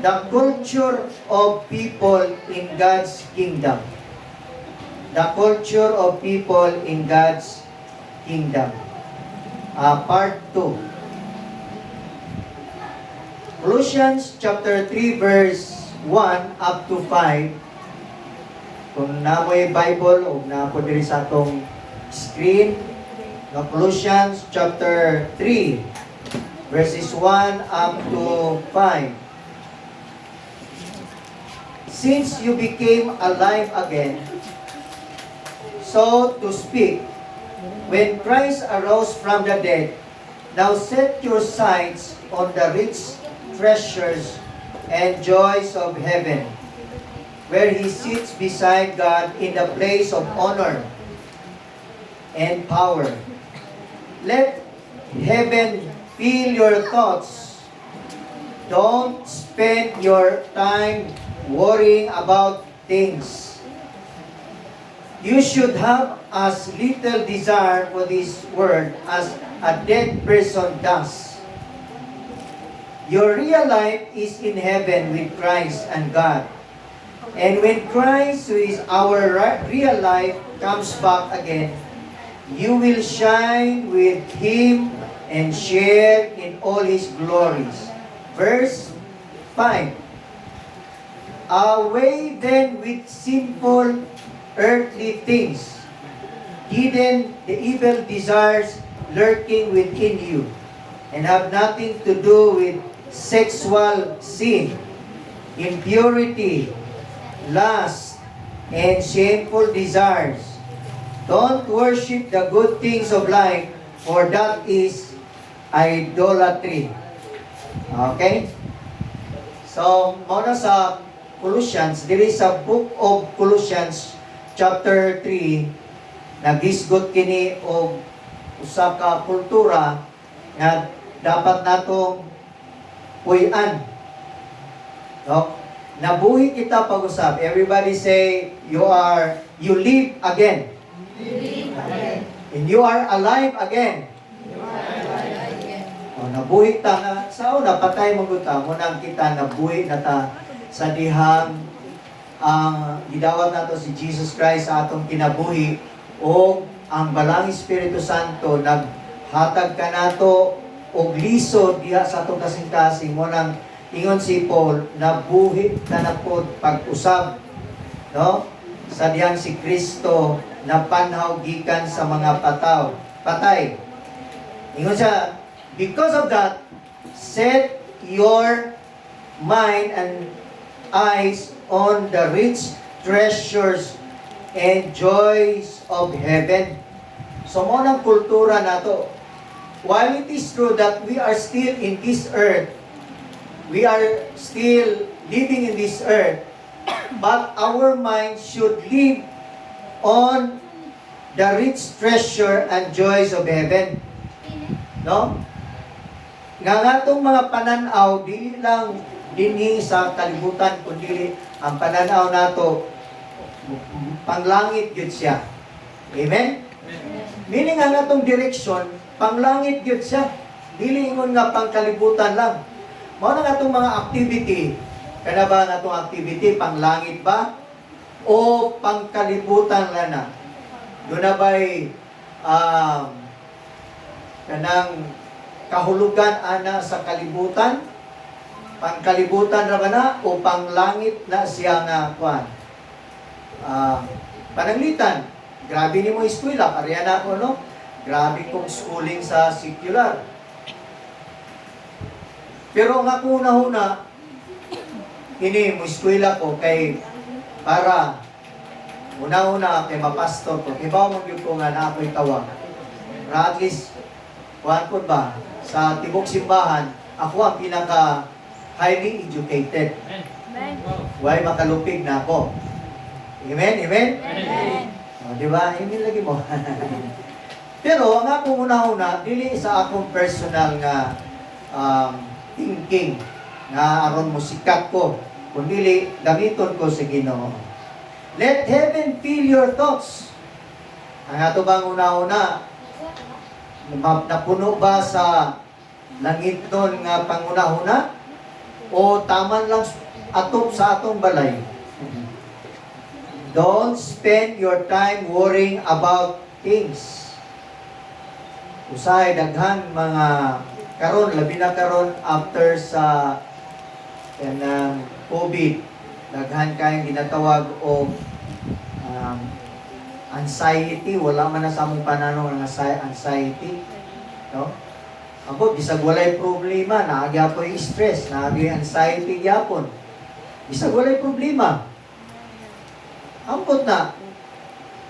The culture of people in God's kingdom. The culture of people in God's kingdom. Part 2. Colossians chapter 3 verse 1 up to 5. Kung namoy Bible o napo diri sa atong screen, no, Colossians chapter 3 verses 1 up to 5. Since you became alive again, so to speak, when Christ arose from the dead, now set your sights on the rich treasures and joys of heaven, where He sits beside God in the place of honor and power. Let heaven fill your thoughts. Don't spend your time worrying about things. You should have as little desire for this world as a dead person does. Your real life is in heaven with Christ and God. And when Christ, who is our real life, comes back again, you will shine with Him and share in all His glories. Verse 5. Away then with sinful earthly things, hidden the evil desires lurking within you, and have nothing to do with sexual sin, impurity, lust, and shameful desires. Don't worship the good things of life, for that is idolatry. Okay? So, muna sa Colossians, there is a book of Colossians, chapter 3, nagisgot kini og usa ka kultura nga dapat natong puy-an. No? Nabuhi kita pag-usap. Everybody say, you live again. You live again. And you are alive again. You are alive again. O, nabuhi ta nga. Sao napatay mo guta? Munang kita nabuhi na ta sa dihang ang gidawat nato si Jesus Christ sa atong kinabuhi o ang balang Espiritu Santo naghatag ka nato og lisod diha sa atong kasing-kasing mo nang ingon si Paul nabuhi ka na pod pag-usab, no, sa dihang si Kristo napanhaw gikan sa mga patay. Ingon siya, because of that, set your mind and eyes on the rich treasures and joys of heaven. So mo nang kultura nato. While it is true that we are still in this earth, we are still living in this earth, but our mind should live on the rich treasure and joys of heaven. No? Nga atong mga pananaw, di lang dinhi sa kalibutan, kundi ang pananaw nato panglangit gyud siya. Amen? Meaning ang atong direksyon panglangit gyud siya. Dili ingon nga pangkalibutan lang. Mao nang atong mga activity, kana ba nga atong activity panglangit ba o pangkalibutan lang na? Doon na ba'y kanang kahulugan ana sa kalibutan? Pangkalibutan ra ba na o panglangit na siya nga kuan? Pananglitan. Grabe ni mo eskwela, pareha na ako, no? Grabe kong schooling sa secular. Pero nga una-una, ini mo eskwela ko kay para una-una kay mapastor ko. Kaya ba mo ko nga na ako'y tawag. At least, kuhan ko ba, sa tibok simbahan, ako ang pinaka highly educated. Amen. Why makalupig na ako. Amen? Amen? Amen. O, di ba? Amen lagi mo. Pero, ang akong una-una, dili sa akong personal nga thinking nga aron mo sikat ko, kundi gamiton ko sa Ginoo. Let heaven fill your thoughts. Ang ato bang una-una, napuno ba sa langit nun nga panguna-una? o taman lang atop sa atong balay. Don't spend your time worrying about things. Usahay daghan mga karon, labi na karon after sa COVID, daghan kayong ginatawag o anxiety. Wala man na sa among pananong ang anxiety, no? Ako, bisag walay problema, naagya po yung stress, naagya anxiety gyapon. Bisag walay problema. Ampot na.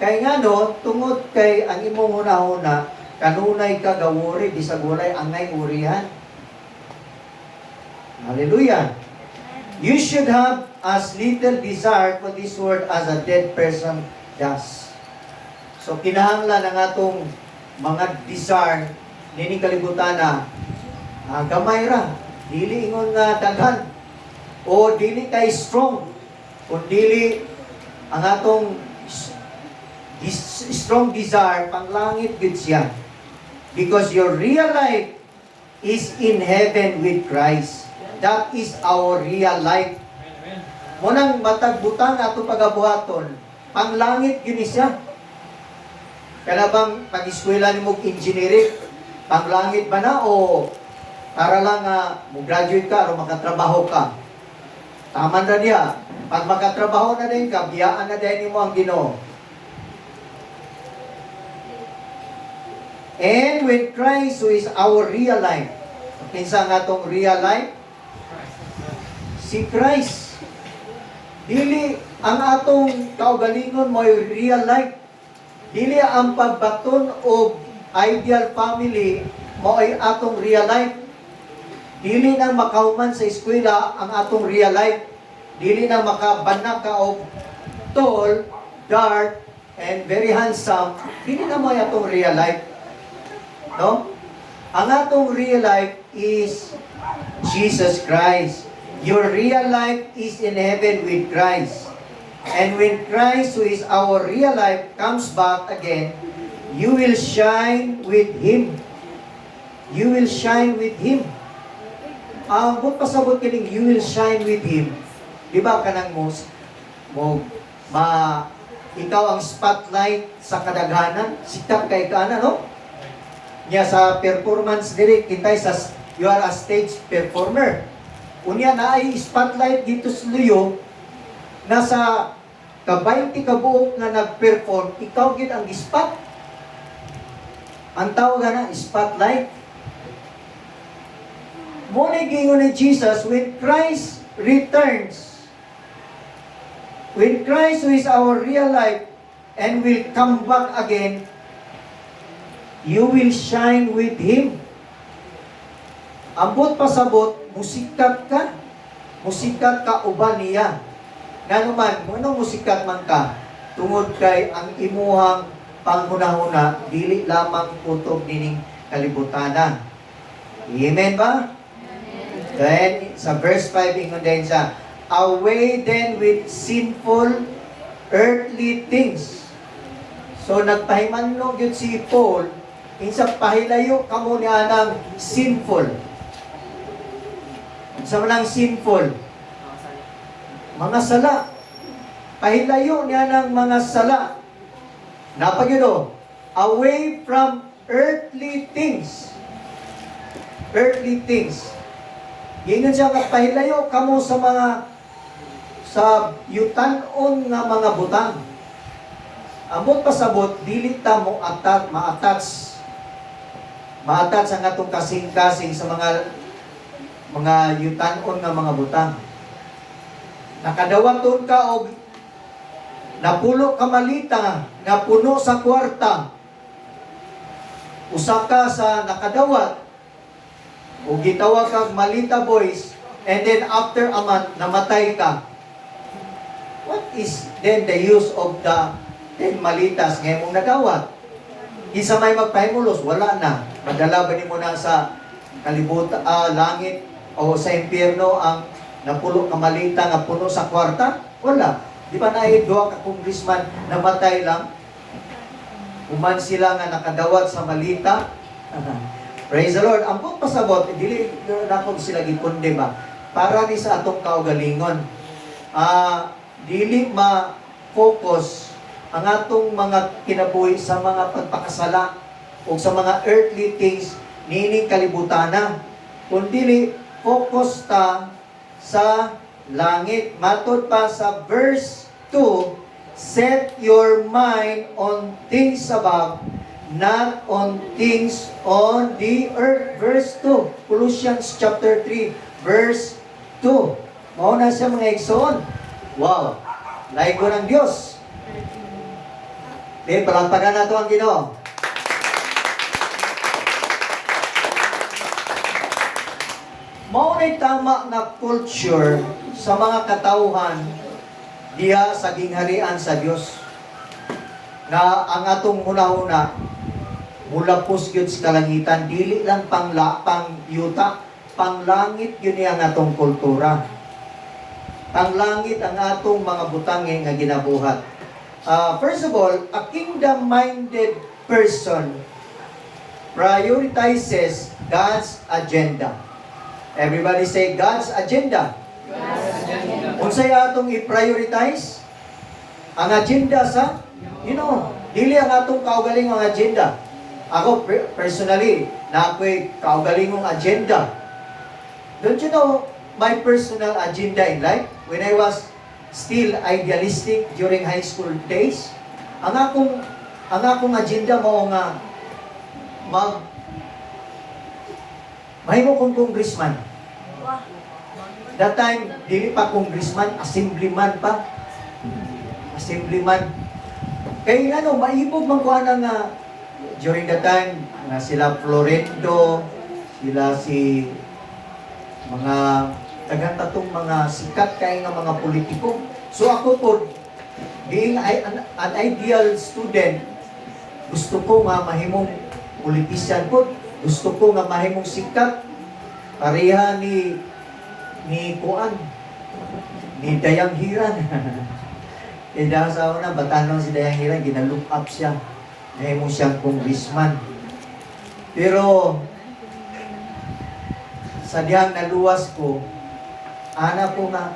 Kay nga no, tungod kay ang imong hunahuna, kanunay ka gawuri, bisag walay angay urihan. Hallelujah. You should have as little desire for this world as a dead person does. So kinahanglan ang atong mga desire nini kalibutan na gamay ra, dili ingon nga daghan o dili kay strong, kung dili ang atong strong desire panglangit gid siya, because your real life is in heaven with Christ. That is our real life. Munang matag butang ato pagabuhaton, panglangit gyud siya. Kana bang pag-eskwela nimo engineering, panglangit ba na o para lang mo graduate ka o makatrabaho ka? Taman na niya. Pag makatrabaho na din ka, biyaan na din mo ang Ginoo. And with Christ, who is our real life. Kinsa nga tong real life? Si Christ. Dili ang atong kaugalingon mo real life. Dili ang pagbaton o ideal family mo ay atong real life. Dili nang makahuman sa eskwela ang atong real life. Dili nang makabanak ka o tall, dark, and very handsome. Dili na mo ay atong real life. No? Ang atong real life is Jesus Christ. Your real life is in heaven with Christ. And when Christ, who is our real life, comes back again, you will shine with Him. You will shine with Him. Ang pasabot kining you will shine with Him. Di ba kanang ikaw ang spotlight sa kadaghanan, sikat kay kana, no? Nya sa performance diri kitay sa you are a stage performer. Unya na ay spotlight dito sa luyo, nasa ka-20 kabuok nga nag-perform, ikaw gid ang spot. Ang tawag na spotlight. Muna gingon ni Jesus, when Christ returns, when Christ, who is our real life, and will come back again, you will shine with Him. Ambot pasabot, musikat ka uban niya. Nga naman, kung musikat man ka, tungod kay ang imuhang panghunahuna, dili lamang kutob nining kalibutanan. Amen ba? Then, sa verse 5, ingon din siya, away then with sinful earthly things. So, nagpahimannog yun si Paul, insa pahilayo kamo niya ng sinful. Sa manang sinful, mga sala. Pahilayo niya ng mga sala. Napagino, away from earthly things. Earthly things. Gingon siya nga pahilayo kamo sa mga sa yutan-on nga mga butang. Amot pasabot, dili ta mo ma-attach ang atong kasing-kasing sa mga yutan-on nga mga butang. Nakadawaton ka og napulo ka malita nga puno sa kwarta. Usa ka sa nakadawat o gitawag kag malita boys, and then after a month namatay ka. What is then the use of the 10 malitas nga imong nagawat? Isa may magpahimulos, wala na. Madala ba nimo na sa kalibutan, langit o sa impyerno ang napulo ka malita nga puno sa kwarta? Wala. Di ba duha ka congressman namatay lang? Uman sila nga nakadawat sa malita. Praise the Lord. Ang pasabot, dili na kung sila gikunde ba? para ni sa atong kaugalingon. Dili ma-focus ang atong mga kinabuhi sa mga pagpakasala o sa mga earthly things nining kalibutana, kundi focus ta sa langit. Matod pa sa verse 2, set your mind on things above, not on things on the earth. Verse 2, Colossians chapter 3, verse 2. Mauna siya mga igsoon. Wow! Laigo ng Diyos. Palagpagan nato ang Ginoo. Maunay tama na culture sa mga katauhan diha sa gingharian sa Dios. Na ang atong hunahuna mulapos gyud sa kalangitan, dili lang pang yuta, panglangit yun ang atong kultura. Panglangit ang atong mga butangi nga ginabuhat. First of all, a kingdom-minded person prioritizes God's agenda. Everybody say, God's agenda. Unsay atong i-prioritize? Ang agenda sa, dili ang atong kaugalingong agenda. Ako, personally, na ako'y kaugalingong agenda. Don't you know my personal agenda in life? When I was still idealistic during high school days, ang akong agenda mo nga mahimo kong congressman. That time, dili pa congressman, assemblyman pa. Assemblyman. Kaya maibog man ko nga during that time, nga sila Florendo, sila si mga tagatong mga sikat kay nga mga politiko. So ako po, being an ideal student, gusto ko nga mahimong politician po. Gusto ko nga mahimong sikat. Pareha ni Kuan, ni Dayang Hiran. E dahil sa una, batanon si Dayang Hiran, ginalook up siya. Mahimong siyang congressman. Pero, sa diyang naluwas ko, ana po nga,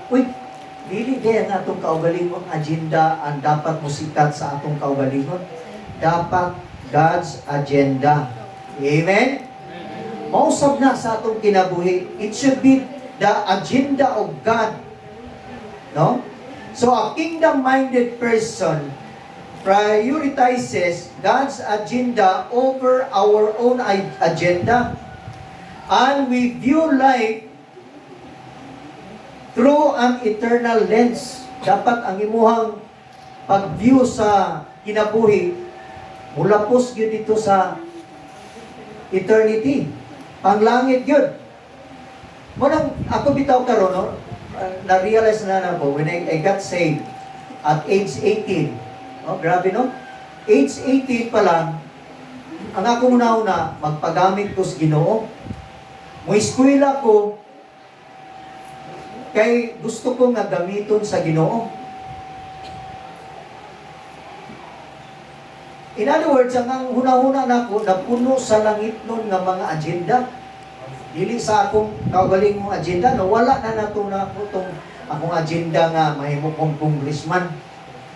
dili kaya nga itong kaugalingong agenda ang dapat musikat sa atong kaugalingon. Dapat God's agenda. Amen? Mausap na sa atong kinabuhi. It should be the agenda of God. No? So, a kingdom-minded person prioritizes God's agenda over our own agenda. And we view life through an eternal lens. Dapat ang imuhang pag-view sa kinabuhi, mulapos yun dito sa eternity. Panglangit yun. Munang ako bitaw karon, no? Na-realize na ko when I got saved at age 18. Oh, grabe no? Age 18 pa lang, ang ako una-una, magpagamit ko sa Ginoo. Eskwela ko, kay gusto ko nga gamiton sa Ginoo. In other words, ang huna-huna na ko, napuno sa langit nun nga mga agenda. Dili sa akong kaugalingong agenda, wala na nato na ko itong akong agenda nga mahimo kong congressman.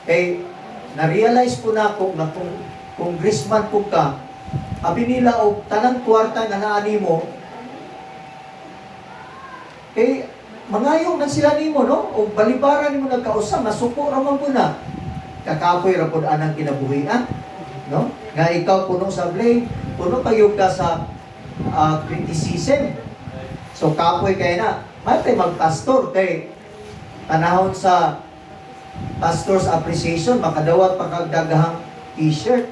Kay, na-realize ko na ako na kung congressman po ka, abi nila o tanang kwarta na naani mo, kay, mangayong na sila nimo, no? O balibaran mo nagkausap, masuko raman po na. Kakapoy rapod anang kinabuhian. No? Nga ikaw puno sa blame, puno payog ka sa criticism. So kapoy kay na, matay magpastor kay panahon sa pastor's appreciation, makadawat pa kagdagahang t-shirt,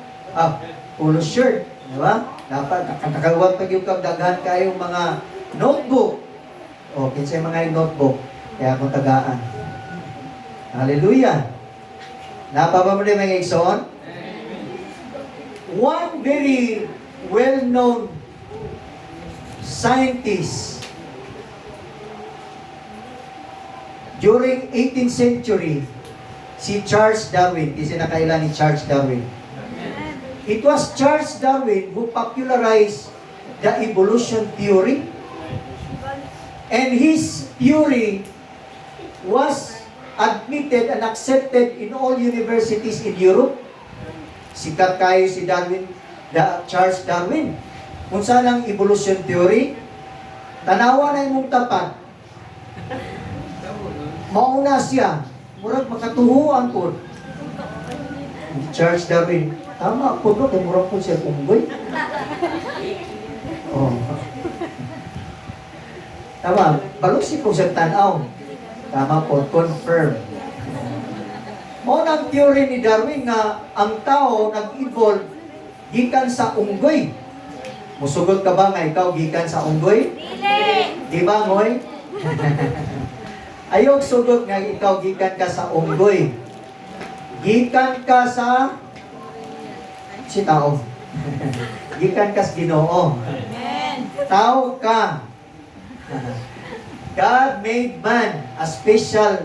polo shirt, di ba? Dapat nakakawat pa yung kagdagahan kayong mga notebook. O, kinsay mga notebook, kaya akong tagaan. Hallelujah! Napapa mo rin mga igsoon? One very well-known scientist during 18th century, si Charles Darwin. Kasi nakailan ni Charles Darwin. It was Charles Darwin who popularized the evolution theory. And his theory was admitted and accepted in all universities in Europe. Sikat kayo si Charles Darwin. Kung saan ang evolution theory, tanawa na imong tapat. Mauna siya. Murag makatuhuan po. Charles Darwin, tama po no, kay murag po siya unggoy. Oh. Tama, balusi po siya tanaw. Tama po, confirm. Mao ang theory ni Darwin nga ang tao nag-evolve gikan sa unggoy. Musugod ka ba nga ikaw gikan sa unggoy? Dili! Di ba, Ngoy? Ayog sugod nga ikaw gikan ka sa unggoy. Gikan ka sa si tao. Gikan ka sa Ginoo. Amen! Tao ka. God made man a special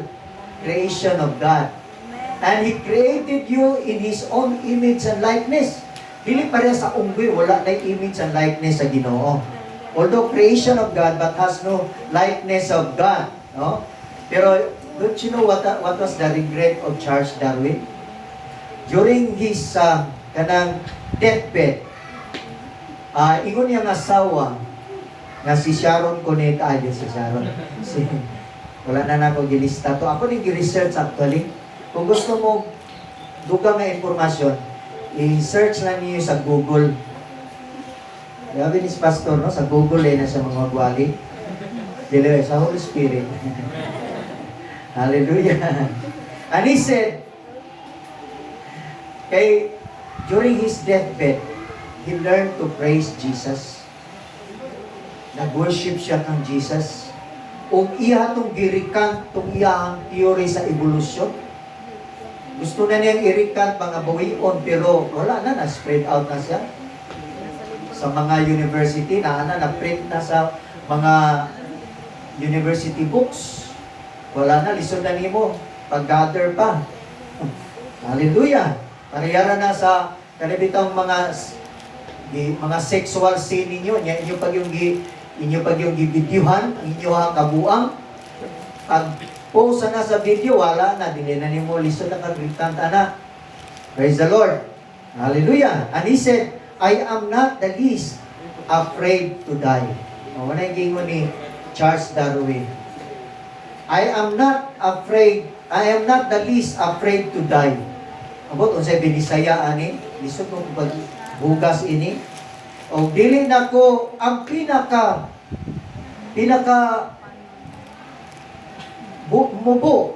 creation of God. And He created you in His own image and likeness. Dili pareha sa unggoy, wala na image and likeness sa Ginoo. Although creation of God, but has no likeness of God. No? Pero, don't you know what was the regret of Charles Darwin? During his kanang deathbed, ingon niyang asawa, nga si Sharon Cuneta, si Sharon. Wala na ako gilista to. Ako din gi-research actually. Kung gusto mo dugang nga impormasyon, i-search lang niyo sa Google. Sabi ni Pastor, no? Sa Google na sa mga gwali. Dili, sa Holy Spirit. Hallelujah. And he said, during his deathbed, he learned to praise Jesus. Nag-worship siya kang Jesus. O iya itong girikan, itong iyahang theory sa evolution. Gusto na niyang irikan mga buwion, pero wala na, na-spread out na siya. Sa mga university, na-print na sa mga university books. Wala na, lisod na nimo. Pag-gather pa. Hallelujah! Pariyara na sa kanibitang mga sexual scene ninyo. Inyo pag yung gibidyuhan, inyo ang kabuang. Pag post na sa video, wala na. Dili na nimo lisod na kagritanta na. Praise the Lord. Hallelujah. And he said, I am not the least afraid to die. Wala yung gingon ni Charles Darwin. I am not the least afraid to die. Abot, unsay binisaya ani, lisod kong pagbugas ini. O dili na ko ang pinaka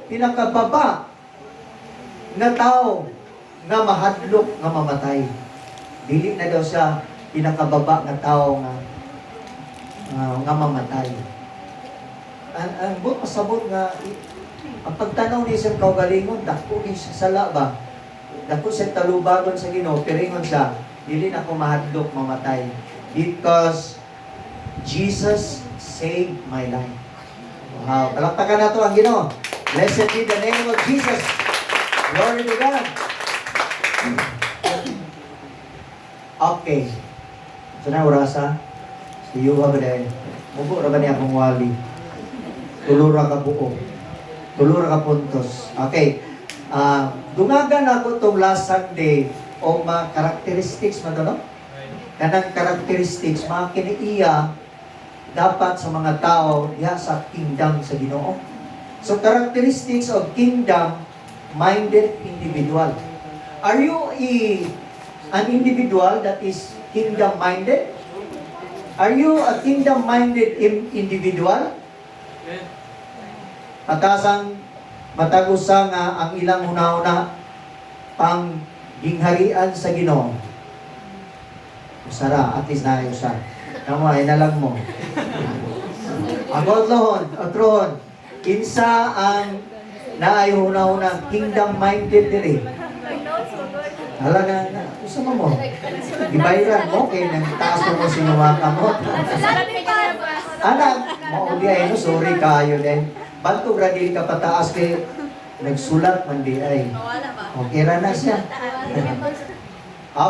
pinakababa na tao nga mahadlok nga mamatay. Dili na daw siya pinakababa nga tao nga mamatay. Ang buot pasabot nga ang pagtanaw ni sa kaugalingon, dako ni sa sala ba? Dako sa talubagon sa Ginoo, pero ingon siya, dili na ko mahadlok mamatay because Jesus saved my life. Wow, palakpakan na to ang Ginoo. Blessed be the name of Jesus. Glory to God. Okay. Ito na orasa. Si Yuha ba dahil? Mubo ra ba niya akong wali? Tulura ka buo. Tulura ka puntos. Okay. Dungagan ako itong last Sunday o mga characteristics mo no? Kanang characteristics, mga kiniiya dapat sa mga tao diha sa kingdom sa Ginoo. So characteristics of kingdom-minded individual. Are you an individual that is kingdom-minded? Are you a kingdom-minded individual? Matagusa nga ang ilang una-una pang gingharian sa Ginoo. Usara, at least na usa. Tama, inalang mo. Ako otrohon, kinsa ang naay una-una kingdom-minded diri. Hala na, usa mo. Gibayran mo kay nang taas mo sinuwaka mo. Anak, mauli ay no, sorry kayo din. Banto gradil ka pataas kay nagsulat man di ay. Okay ra na siya.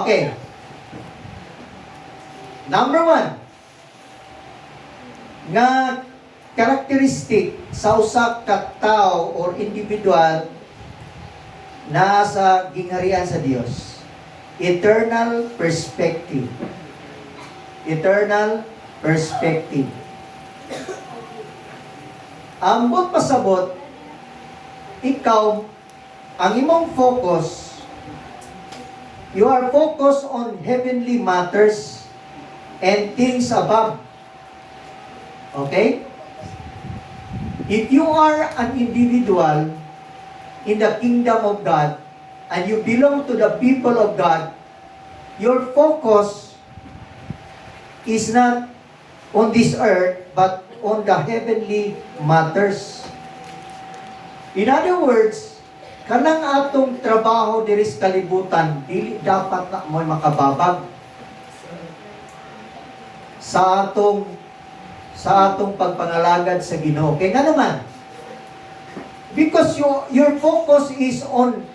Okay. Number 1. Nga characteristic sa usa ka tao or individual na sa gingharian sa Dios. Eternal perspective. Eternal perspective. Ambot pasabot, ikaw, ang imong focus, you are focused on heavenly matters and things above. Okay? If you are an individual in the kingdom of God and you belong to the people of God, your focus is not on this earth but on the heavenly matters. In other words, kanang atong trabaho diri sa kalibutan, dili dapat na mo'y makababag sa atong pagpangalagad sa Ginoo. Kaya nga naman, because your focus is on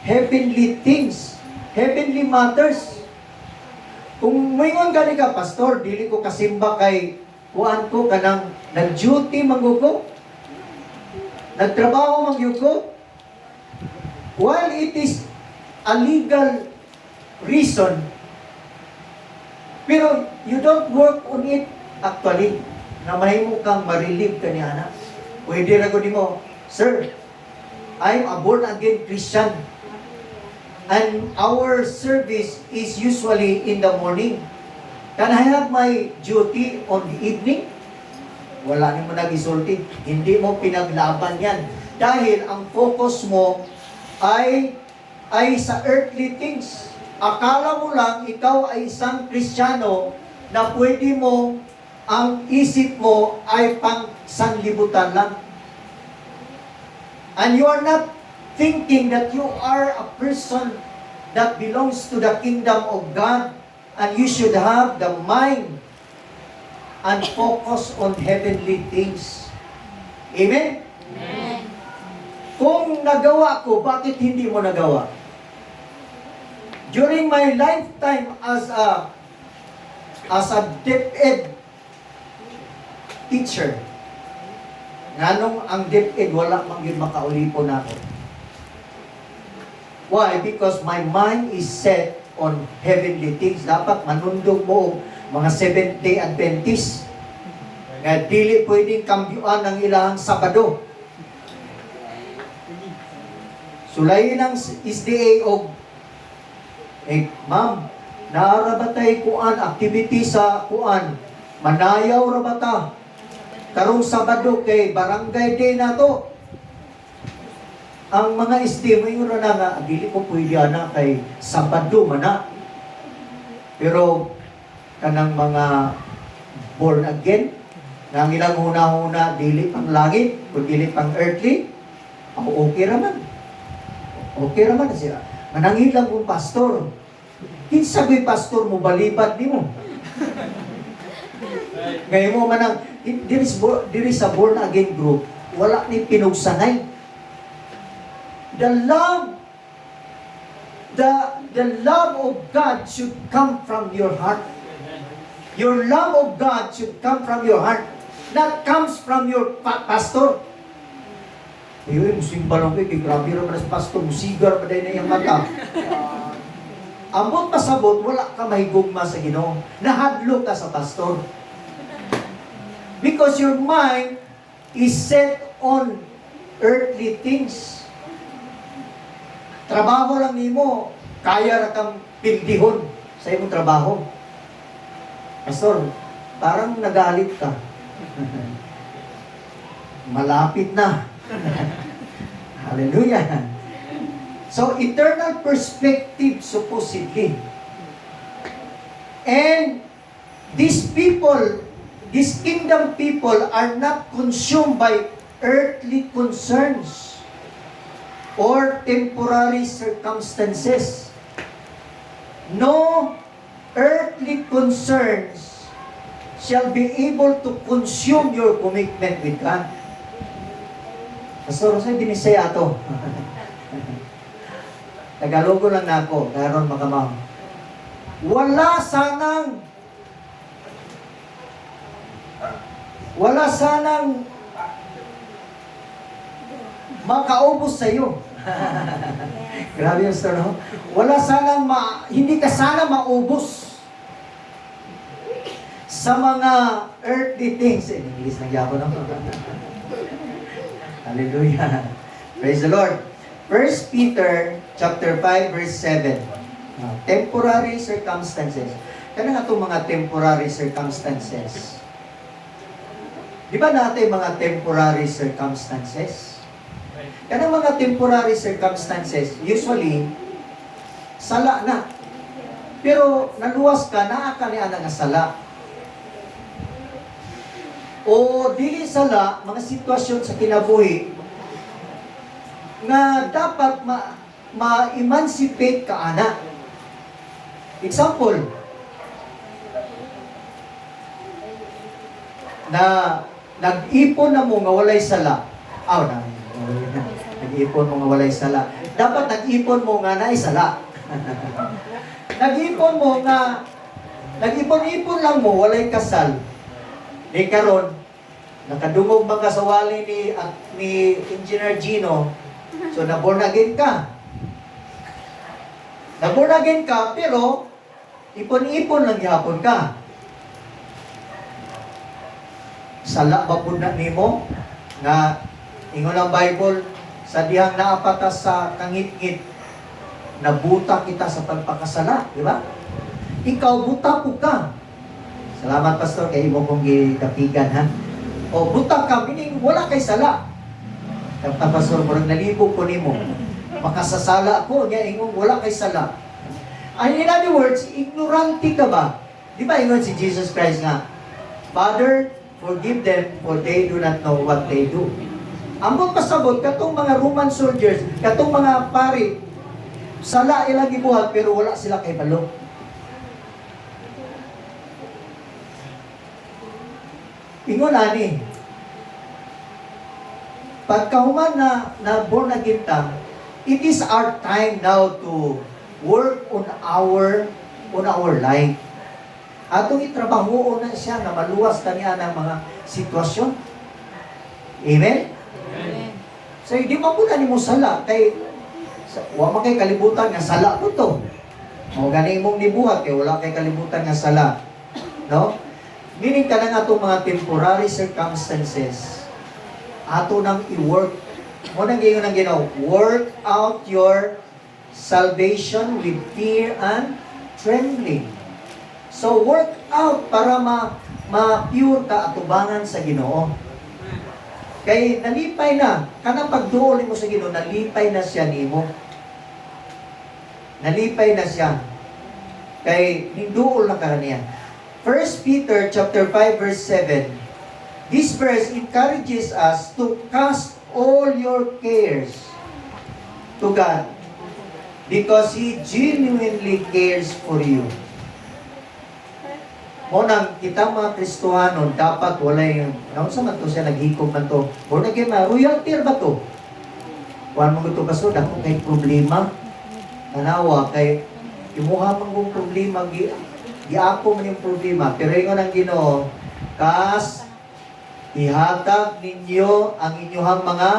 heavenly things, heavenly matters. Kung moingon gani ka, pastor, dili ko kasimba kay kuan ko kanang nag-duty mangugo, nagtrabaho mangyugo, while it is a legal reason, pero you don't work on it actually, na mahimo kang ma-relieve ka ni anak. Pwede na ko mo, sir, I'm a born-again Christian. And our service is usually in the morning. Can I have my duty on the evening? Wala ni mo nag-isulti. Hindi mo pinaglaban yan. Dahil ang focus mo ay sa earthly things. Akala mo lang ikaw ay isang Kristiyano na pwede mo, ang isip mo ay pang sanlibutan lang. And you are not thinking that you are a person that belongs to the kingdom of God, and you should have the mind and focus on heavenly things. Amen? Amen. Kung nagawa ko, bakit hindi mo nagawa? During my lifetime as a DepEd teacher, nganong ang DepEd wala man yun makaulipo na ako. Why? Because my mind is set on heavenly things. Dapat manundog mo mga Seventh-day Adventist nga dili pwedeng kambyuan ng ilang Sabado. Sulayin ang SDA og ma'am, naarabatay kuan activity sa kuan. Manayaw rabata. Karong Sabado kay barangay day nato. Ang mga SD, may na nga, dili ko pwede na kay Sabado man na. Pero, kanang mga born again, na ang ilang huna-huna, dili pang langit, o dili pang earthly, ako okay raman. Okay raman na sila. Manangin lang kong pastor. Kinsa ko'y pastor mo, balibad di mo. Ngayon mo manang, diri sa born again group, wala ni pinugsanay. The love of God should come from your heart. Your love of God should come from your heart. Not comes from your pastor. Ayun, musimba lang kayo, grabe naman as pastor, musigar pa din na yung mata. Ambot pasabot, wala ka mahigugma sa Ginoo. Nahadlo ka sa pastor. Because your mind is set on earthly things. Trabaho lang nimo, kaya ra kang pildihon sa imong trabaho. Pastor, parang nagalit ka. Malapit na. Hallelujah. So, eternal perspective supposedly. And these people, these kingdom people are not consumed by earthly concerns or temporary circumstances. No earthly concerns shall be able to consume your commitment with God. Pastor, sa'yo binisaya ato. Tagalogo lang na ako, karon makamam. wala sanang makaubos sa iyo. Grabe yung story, no? Wala sanang hindi ka sana maubos sa mga earthly things. English na gyapon, no? Hallelujah. Praise the Lord. 1 Peter chapter 5 verse 7. Temporary circumstances. Kaya nga itong mga temporary circumstances. Di ba natin mga temporary circumstances? Kaya mga temporary circumstances, usually, sala na. Pero naluwas ka, naakalian na nga sala. O dili sala, mga sitwasyon sa kinabuhi na dapat ma-emancipate ka ana. Example, na nag-ipon na mo nga walay sala. Nag-ipon mo nga walay sala. Dapat nag-ipon mo nga na sala. Nag-ipon lang mo, walay kasal. Di karon, nakadungog mga sa wali ni Engineer Gino, so na-born again ka. Na-born again ka, pero ipon-ipon lang yapon ka. Sala ba po na nimo nga ingon ang Bible sa dihang naapatas sa kangit-ngit nabuta kita sa pagpakasala, di ba? Ikaw buta po ka. Salamat pastor kay imo kong gikapigan ha. O buta ka meaning wala kay sala. Tapos pastor murag nalibog ko nimo. Makasasala ako nya ingon wala kay sala. In other words, ignorante ka ba? Di ba ingon si Jesus Christ nga, Father, forgive them for they do not know what they do. Ambot pasabot katong mga Roman soldiers, katong mga pari, sala ilang gibuhat pero wala sila kay balo. Ingon ani, pagkahuman na born again ta, it is our time now to work on our life. Atong itrabaho na siya na maluwas taniya ng mga sitwasyon. Amen? Amen. So, hindi man po na ni mo sala. Kay, wala kay kalibutan nga sala po to. O gani mong nibuhat, kay wala kay kalibutan nga sala. No? Meaning ka na nga itong mga temporary circumstances, ato nang i-work. Mo nang gayon ang ginaw, work out your salvation with fear and trembling. So, work out para ma-pure ka atubangan sa Ginoo. Kay nalipay na, kanang pagduol mo sa Ginoo, nalipay na siya nimo. Nalipay na siya. Kay hinduol na ka niya. 1 Peter chapter 5 verse 7. This verse encourages us to cast all your cares to God because He genuinely cares for you. Monang kita mga Kristohano dapat walay naon sa man to siya naghikog man to. Born again na royalty ba to? Kuan mo to kaso dako kay problema. Tanawa kay imuha man kong problema giapo man yung problema pero ingon ang Ginoo kas ihatag ninyo ang inyong mga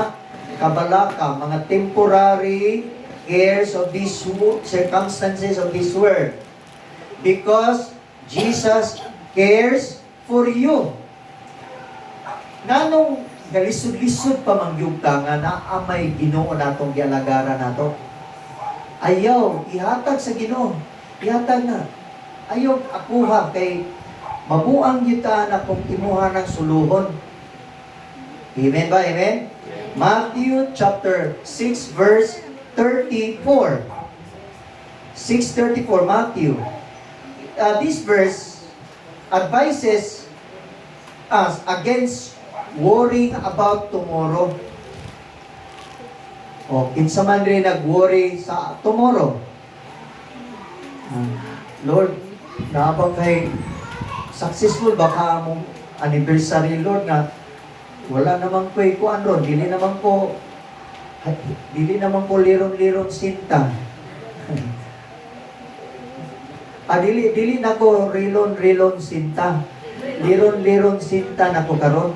kabalaka, mga temporary cares of this circumstances of this world because Jesus cares for you. Nanong galisod-lisod pa mangyug ka nga naamay Ginoo natong gialagara nato. Ayaw, ihatag sa Ginoo. Ihatag na. Ayaw akuha kay mabuang kita na kung imuha ng suluhon. Amen ba? Amen? Matthew chapter 6 verse 34. 6:34 Matthew. This verse advises us against worrying about tomorrow. O, kinsa man rin nag-worry sa tomorrow. Lord, naabang kay successful baka mong anniversary, Lord, nga wala namang ko'y kuan ron, dili naman po liron-liron sinta. Dili na ko rilon-rilon sinta. Liron-liron sinta na ko karon.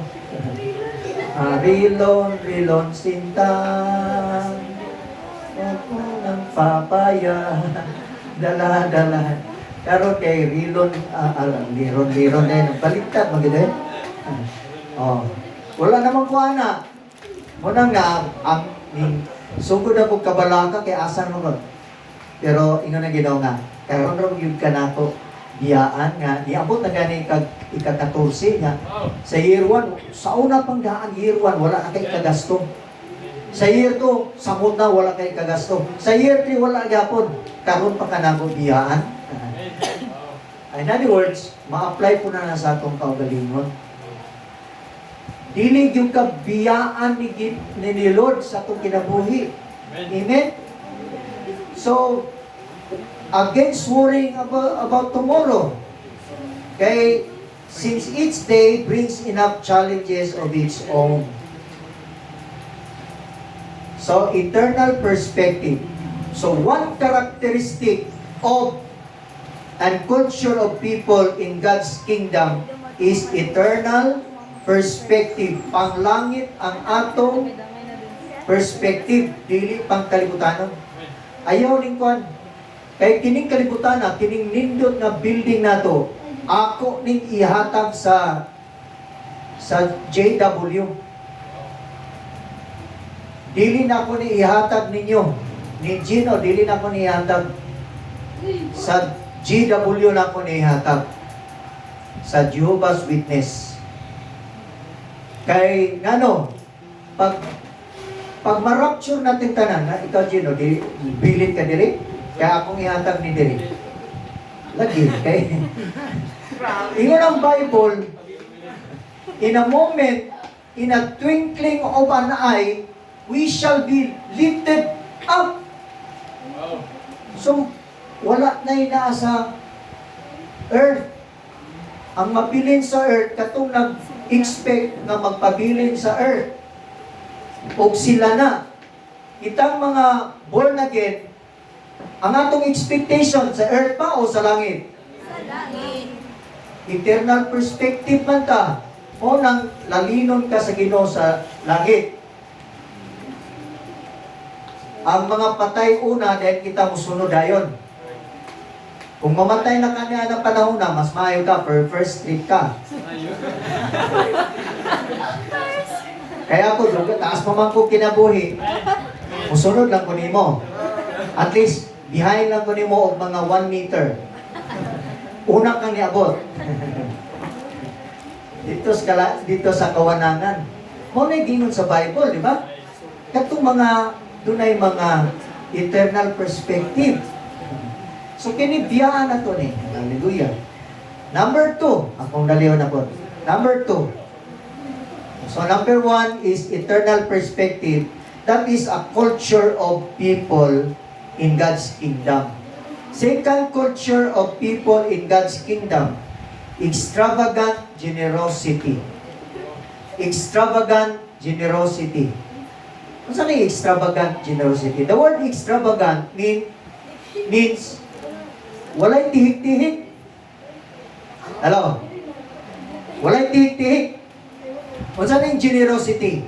Rilon-rilon sinta. Ako ng papaya. Dala-dala. Karon kay rilon, liron-liron na yun. Baliktad, maganda yun. Oh. Wala namang kuha. Muna nga, ang sugod na po kabalaka kay asan mo ron. Pero ingon na ginaw nga, karon ron yun ka na ko biyaan nga, niabot na gani ika-14 nga. Sa year 1, sa una pang daan, year 1, wala na kay kagasto. Sa year 2, samot na, wala kay kagasto. Sa year 3, wala gyapon. Karon pa ka na ko biyaan. In other words, ma-apply po na sa atong kaugalingon. Dili yung kabiyaan ni Lord sa itong kinabuhi. Amen? So, against worrying about tomorrow. Kay, since each day brings enough challenges of its own. So, eternal perspective. So, one characteristic of and culture of people in God's kingdom is eternal perspective. Panglangit ang atong perspective, dili pang kalibutan. Ayaw lingkon. Kay kining kalibutan na, kining nindot nga building nato, ako ning ihatag sa JW. Dili na ako ni ihatag ninyo. Ni Gino, dili na ako ni ihatag sa GW na ako ni ihatag. Sa Jehovah's Witness. Kay ngano, pag ma-rapture natin tanan, na ikaw Gino, bilin ka diri, kaya akong ihatag ni diri. Lagi, kay ingon ang Bible, in a moment, in a twinkling of an eye, we shall be lifted up. So, wala na inaasa earth. Ang mabilin sa earth, katong nag-expect na magpabilin sa earth. O sila na. Kitang mga born again, ang atong expectation sa earth pa o sa langit? Sa langit. Eternal perspective man ta. O nang lalinon ka sa Ginoo sa langit. Ang mga patay una, dahil kita musunod dayon. Kung mamatay na kanya ng panahon na, mas maayo ka, per first trip ka. Kaya ako, taas pa man ko kinabuhi, musunod lang ko nimo. At least, behind lang ko nimo og mga 1 meter. Una kang niabot. dito sa kawanangan. Mo na gingon sa Bible, di ba? Katong mga, dunay mga eternal perspective. So, kinibiyaan na to ni. Hallelujah. Number 2, akong naliw na po. Number 2. So, number 1 is eternal perspective. That is a culture of people in God's kingdom. Second culture of people in God's kingdom, extravagant generosity. Extravagant generosity. Ano saan yung extravagant generosity? The word extravagant means walay tihik-tihik. Hello? Walay tihik-tihik. Ano saan yung generosity?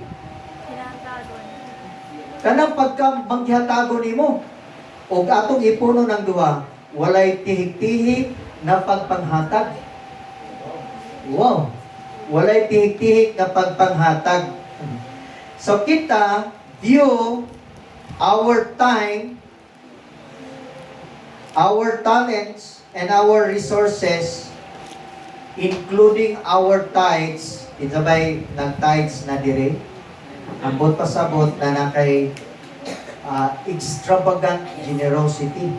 Kanang pagka manghihatago nimo o atong ipuno ng duha, walay tihik-tihik na pagpanghatag. Wow! Walay tihik-tihik na pagpanghatag. So kita view our time, our talents, and our resources, including our tithes. Insabay nag-tithes na dire. Ambot pasabot na na kay extravagant generosity.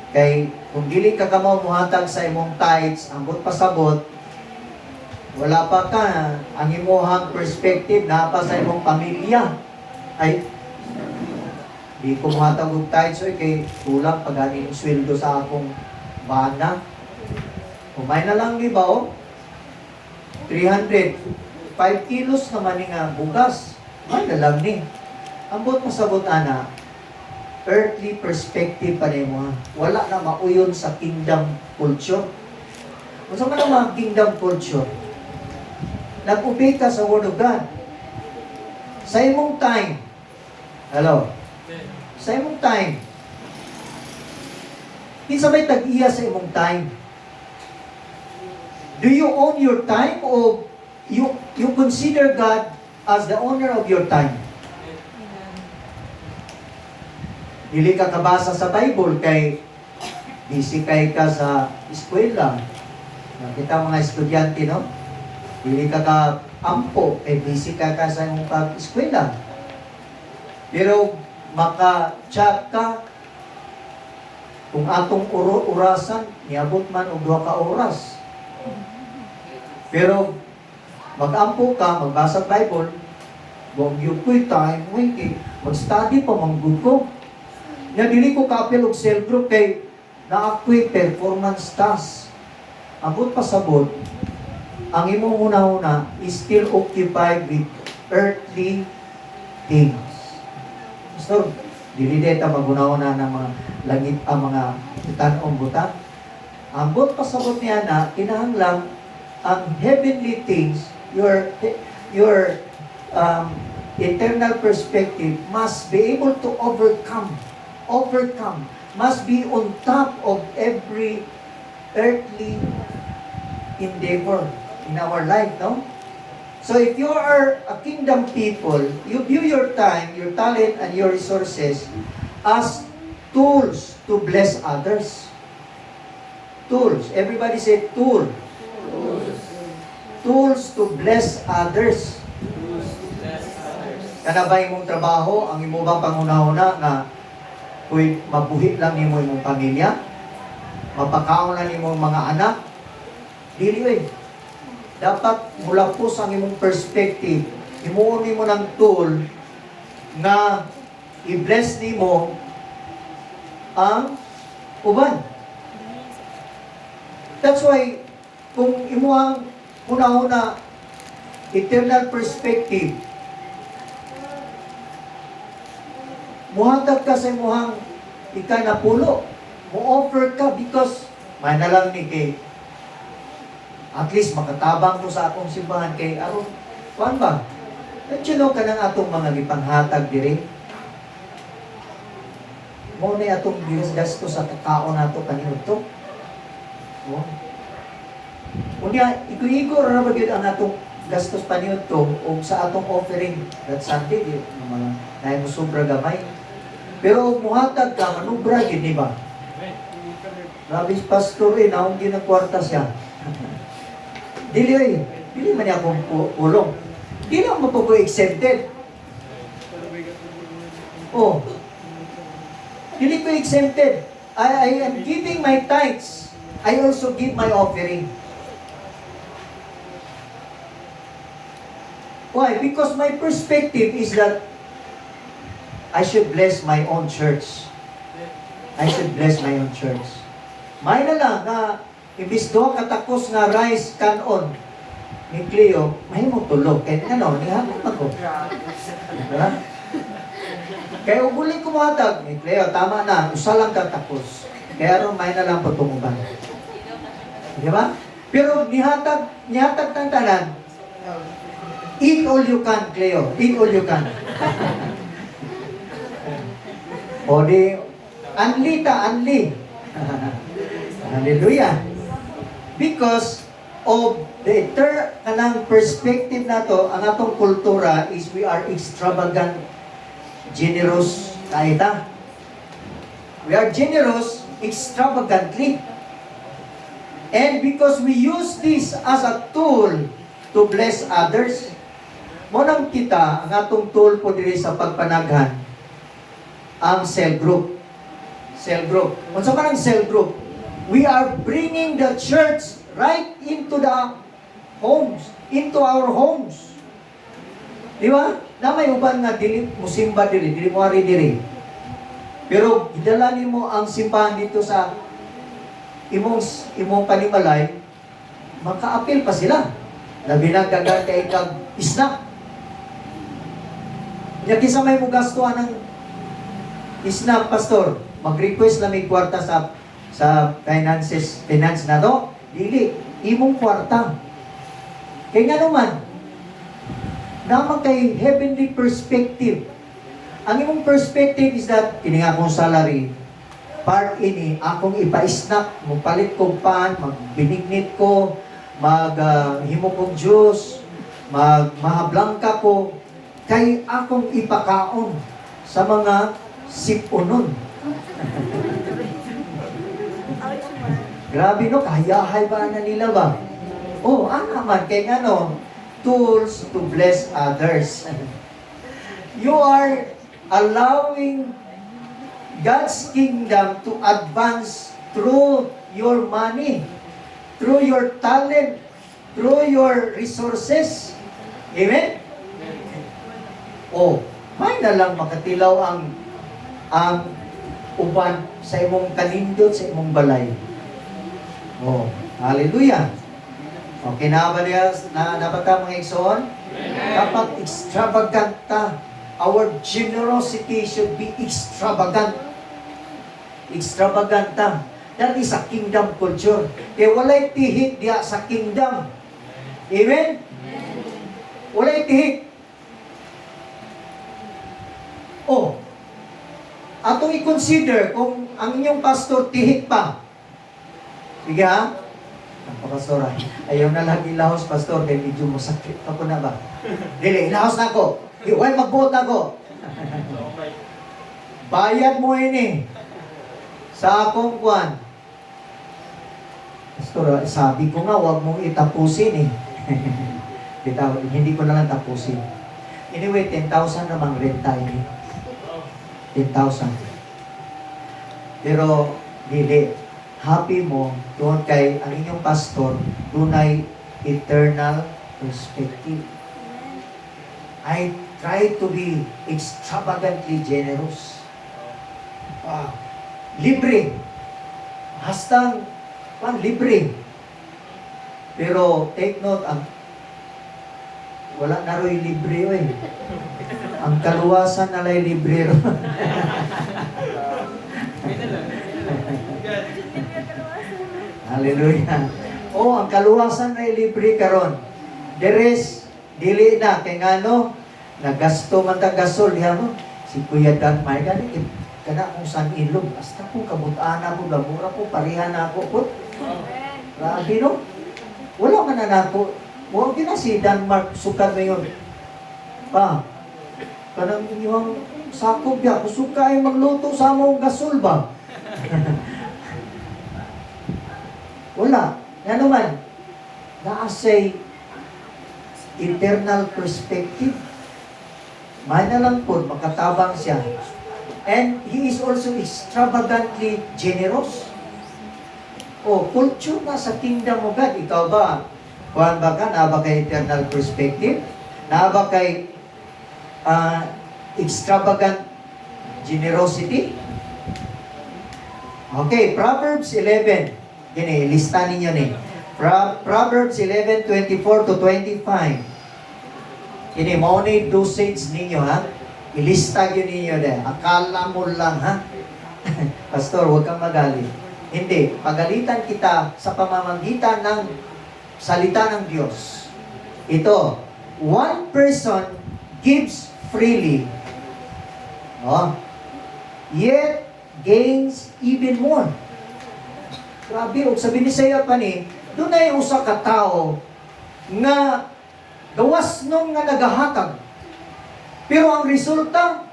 Kay kung dili ka kamo muhatag sa imong tithes, ambot pasabot, wala pa ka, ang imuhang perspective na pa sa imong pamilya. Ay, di ko muhatag og tithes, kay kulang pag ganing sweldo sa akong bana. Umay na lang, di ba, 300, 5 kilos naman nga bugas. May na lang ni. Ambot pasabot ana, earthly perspective pa rin mo. Wala na mauyon sa kingdom culture. Kung sa mga kingdom culture, nag-obey ka sa Word of God. Sa imong time, hello, sa imong time, kinsa may tag-iya sa imong time? Do you own your time o you consider God as the owner of your time? Dili ka kabasa sa Bible kay busy kay ka sa eskwela. Nakita mga estudyante, no? Dili ka ampo kay busy ka sa imong pag-eskwela. Pero maka-chat ka kung atong orasan, niabot man og 2 ka oras. Pero mag-ampo ka, magbasa Bible, wag yung time, mag-study pa, manggod ko. Nga dili ko ka-appeal og cell group kay na-ako'y performance task. Abot pa sabot, ang imong una-una is still occupied with earthly things. So, dili deta maguna-una ng mga langit ang mga itan-ong butan. Ambot pa sabot niya na kinahanglan ang heavenly things, your eternal perspective must be able to overcome, must be on top of every earthly endeavor in our life, no? So if you are a kingdom people, you view your time, your talent, and your resources as tools to bless others. Tools. Everybody say tool. Tools to bless others. Kana ba imong trabaho, ang imo bang panguna-una nga kuy mabuhi lang nimo imong pamilya? Mapakaon lang nimo mga anak? Dili eh. Dapat mula po sa imong perspective, himuon nimo ng tool na i-bless nimo ang uban. That's why, kung imuhang una-una eternal perspective, muhatag ka sa imuhang ikanapulo, mo-offer ka because may nalang ni kay at least makatabang to sa akong simbahan kay aron kuan ba? Nagsino ka ng atong mga gipanghatag diri. Mo ni atong gasto sa kakao nato kaniudto. Oh. Unya igo-igo ra ba gyud ang atong gastos paniudto o sa atong offering that Sunday di mga naay mo sobra gamay. Pero muhatag ka manubra gid di ba? Rabis pastor naong ginakwarta siya. Dili man niya akong pulong. Dili ako mapupo-exempted. Oh. Dili ko exempted. I am giving my tithes. I also give my offering. Why? Because my perspective is that I should bless my own church. I should bless my own church. May na lang na imbis do katakos nga rice kanon ni Cleo, may mo tulog. Kaya ano, nihapon ako. Diba? Kaya uguli ko matag, ni Cleo, tama na, usa lang katakos. Kaya ron may na lang pagtumuban. Diba? Pero nihatag ng tanan, eat all you can, Cleo. Eat all you can. O di, anli. Hallelujah. Because of the kanang perspective nato, ang atong kultura is we are extravagant, generous kaita. We are generous extravagantly. And because we use this as a tool to bless others, mo nang kita ang atong tool po diri sa pagpanaghan ang cell group. Cell group. Unsa man ang cell group? We are bringing the church right into the homes, into our homes. Di ba? Na may uban nga dili musimba diri, dili mo ari diri. Pero gidala nimo ang simbahan dito sa imong panimalay, maka-appeal pa sila. Labi na dagan kay kag isna. Nya kisa may mugastuhan ng isna, pastor, mag-request na may kwarta sa finance na to, dili. imong kwarta. Kaya nga naman, naman kay heavenly perspective. Ang imong perspective is that, kini nga akong salary, part ini, akong ipa-snack, magpalit kong pan, magbinignit ko, himo kong juice, mahablangka ko, kay akong ipakaon sa mga sipunon. Grabe no, kahayahay ba na nila ba? Oh, man, kay ano, tools to bless others. You are allowing God's kingdom to advance through your money, through your talent, through your resources. Amen? Oh, may na lang makatilaw ang uban sa imong kanindot, sa imong balay. Oh, hallelujah. Okay na ba niya? Nabata mga igsoon? Kapag extravagant ta, our generosity should be extravagant. Extravagant ta. That is a kingdom culture. Kaya walay tihik diya sa kingdom. Amen? Walay tihik. Oh, atong i-consider kung ang inyong pastor tihik pa. Sige ha? Pastor, ayaw na lang ilahos, pastor, kaya medyo masakit ako na ba? Dili, ilahos na ako. Huwag magbuot na ako. Bayad mo ini sa akong kwan. Pastor, sabi ko nga, huwag mong itapusin eh. Hindi ko na lang tapusin. Anyway, 10,000 namang renta ini. 10,000. Pero, dili. Happy mo, doon kay ang inyong pastor, dunay eternal perspective. I try to be extravagantly generous. Libre. Hastang, libre. Pero, take note, wala na ro'y libre, eh. Ang kaluwasan na la'y libre ro. Hallelujah. Oh, ang kaluwasan ay libre karon. The rest, dili na. Kaya nga no, nagasto man ta gasol. Mo, si Kuya Dan May, kana kung san ilog. Basta po, kabutaan ako, labura po, parihan ako po. Grabe no? Wala man na nako. Huwag din na si Denmark sukat ngayon. Kanang inyong sakop ya, kusuka ay magluto sa among gasol ba? Wala. Nga naman, naasay eternal perspective. May na lang po, makatabang siya. And he is also extravagantly generous. O, culture na sa kingdom of God. Ikaw ba? Kuhan ba ka? Naba kay eternal perspective? Naba kay extravagant generosity? Okay, Proverbs 11. Gini, lista ninyo ni. Proverbs 11:24 to 25. Gini, mo ni dosage ninyo ha. Ilista yun ninyo dahil. Akala mo lang ha. Pastor, huwag kang magalit. Hindi, pagalitan kita sa pamamagitan ng salita ng Diyos. Ito, one person gives freely. Yet gains even more. Grabe, o sabi ni Saya pa ni, doon ay usa ka tao nga gawas nung nga nagahatag. Pero ang resulta,